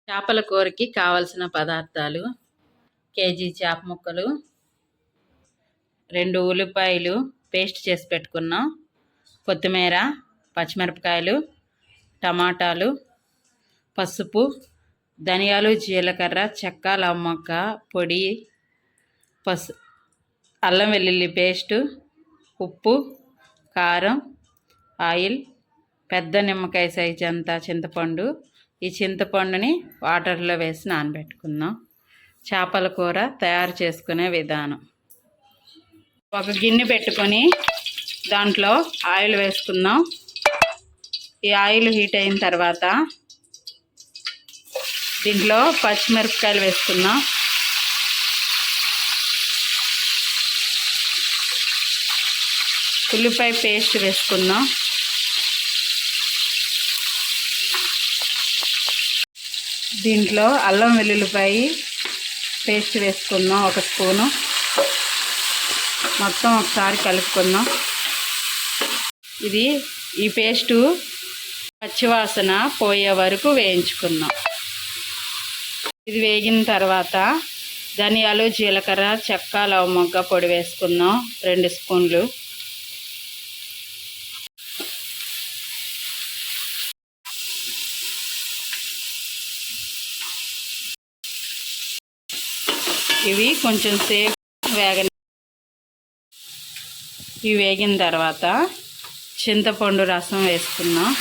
చేపల కూరకి కావలసిన పదార్థాలు: కేజీ చేప ముక్కలు, 2 ఉల్లిపాయలు పేస్ట్ చేసి పెట్టుకున్నాం, కొత్తిమీర, పచ్చిమిరపకాయలు, టమాటాలు, పసుపు, ధనియాలు, జీలకర్ర, చెక్క, లవంగ పొడి, అల్లం వెల్లుల్లి పేస్టు, ఉప్పు, కారం, ఆయిల్, పెద్ద నిమ్మకాయ సైజు అంతా చింతపండు. ఈ చింతపండుని వాటర్లో వేసి నానబెట్టుకుందాం. చేపల కూర తయారు చేసుకునే విధానం: ఒక గిన్నె పెట్టుకొని దాంట్లో ఆయిల్ వేసుకుందాం. ఈ ఆయిల్ హీట్ అయిన తర్వాత దీంట్లో పచ్చిమిరపకాయలు వేసుకుందాం. ఉల్లిపాయ పేస్ట్ వేసుకుందాం. దీంట్లో అల్లం వెల్లుల్లిపాయ పేస్ట్ వేసుకుందాం, 1 స్పూను. మొత్తం ఒకసారి కలుపుకుందాం. ఈ పేస్టు పచ్చివాసన పోయే వరకు వేయించుకుందాం. ఇది వేగిన తర్వాత ధనియాలు, జీలకర్ర, చెక్క, లవంగ పొడి వేసుకుందాం, 2 స్పూన్లు. ఇవి కొంచెం సేపు వేగిన తర్వాత చింతపండు రసం వేసుకున్నాం.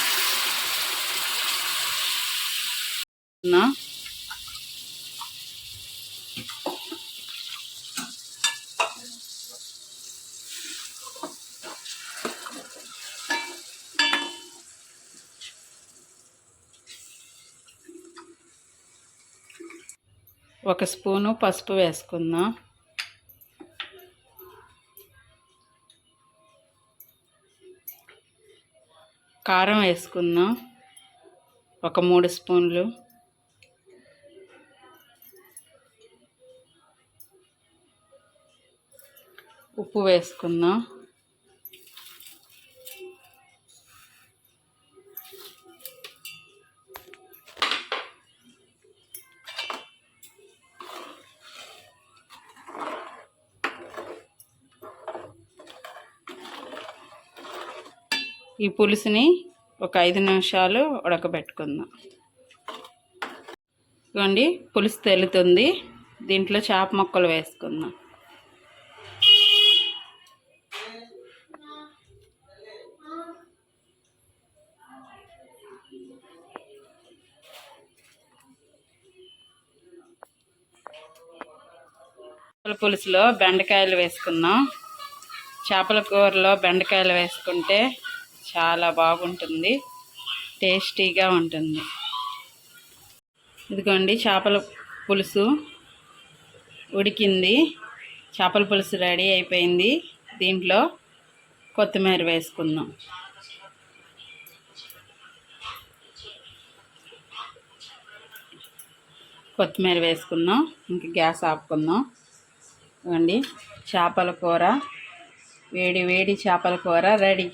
ఒక స్పూను పసుపు వేసుకుందాం. కారం వేసుకుందాం, ఒక 3 స్పూన్లు. ఉప్పు వేసుకుందాం. ఈ పులుసుని ఒక 5 నిమిషాలు ఉడకబెట్టుకుందాం. ఇదిగోండి, పులుసు తెలుతుంది. దీంట్లో చేప ముక్కలు వేసుకుందాం. పులుసులో బెండకాయలు వేసుకుందాం. చేపల కూరలో బెండకాయలు వేసుకుంటే చాలా బాగుంటుంది, టేస్టీగా ఉంటుంది. ఇదిగోండి, చేపల పులుసు ఉడికింది. చేపల పులుసు రెడీ అయిపోయింది. దీంట్లో కొత్తిమీర వేసుకుందాం. కొత్తిమీర వేసుకుందాం. ఇంక గ్యాస్ ఆపుకుందాం. ఇదిగోండి, చేపల కూర, వేడి వేడి చేపల కూర రెడీ.